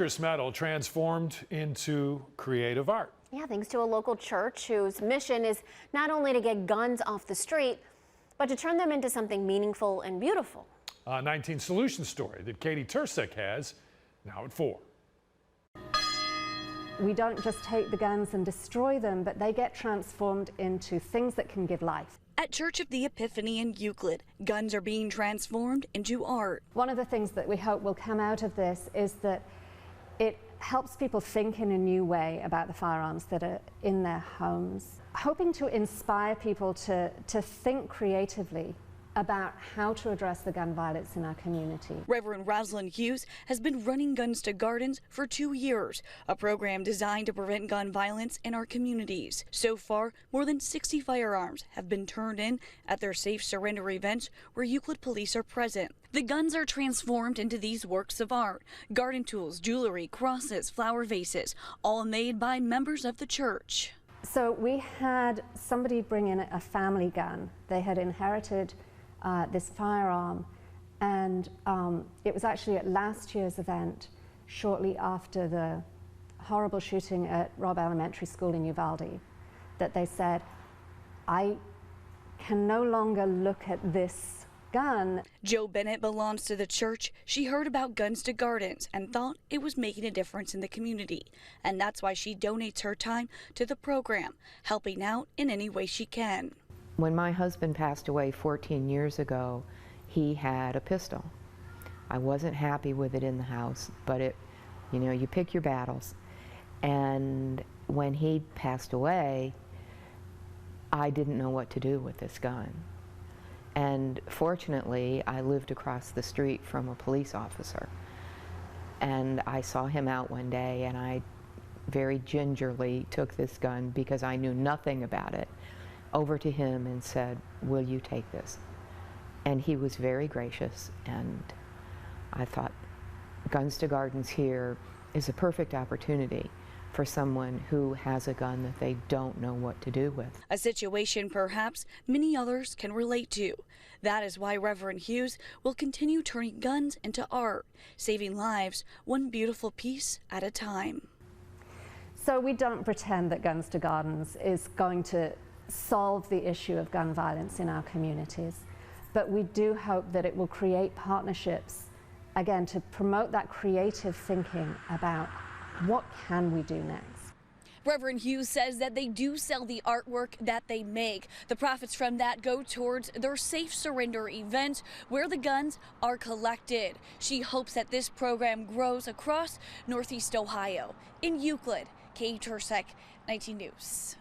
Metal transformed into creative art. Yeah, thanks to a local church whose mission is not only to get guns off the street, but to turn them into something meaningful and beautiful. A 19 Solutions story that Katie Tursek has now at 4. We don't just take the guns and destroy them, but they get transformed into things that can give life. At Church of the Epiphany in Euclid, guns are being transformed into art. One of the things that we hope will come out of this is that it helps people think in a new way about the firearms that are in their homes, hoping to inspire people to think creatively about how to address the gun violence in our community. Reverend Rosalind Hughes has been running Guns to Gardens for 2 years, a program designed to prevent gun violence in our communities. So far, more than 60 firearms have been turned in at their safe surrender events where Euclid police are present. The guns are transformed into these works of art: garden tools, jewelry, crosses, flower vases, all made by members of the church. So we had somebody bring in a family gun. They had inherited this firearm, and it was actually at last year's event, shortly after the horrible shooting at Robb Elementary School in Uvalde, that they said, I can no longer look at this gun. Jo Bennett belongs to the church. She heard about Guns to Gardens and thought it was making a difference in the community, and that's why she donates her time to the program, helping out in any way she can. When my husband passed away 14 years ago, he had a pistol. I wasn't happy with it in the house, but you pick your battles. And when he passed away, I didn't know what to do with this gun. And fortunately, I lived across the street from a police officer. And I saw him out one day, and I very gingerly took this gun, because I knew nothing about it, over to him and said, will you take this? And he was very gracious, and I thought Guns to Gardens here is a perfect opportunity for someone who has a gun that they don't know what to do with. A situation perhaps many others can relate to. That is why Reverend Hughes will continue turning guns into art, saving lives one beautiful piece at a time. So we don't pretend that Guns to Gardens is going to solve the issue of gun violence in our communities, but we do hope that it will create partnerships, again, to promote that creative thinking about what can we do next. Reverend Hughes says that they do sell the artwork that they make. The profits from that go towards their safe surrender event where the guns are collected. She hopes that this program grows across Northeast Ohio. In Euclid, Katie Tursek, 19 News.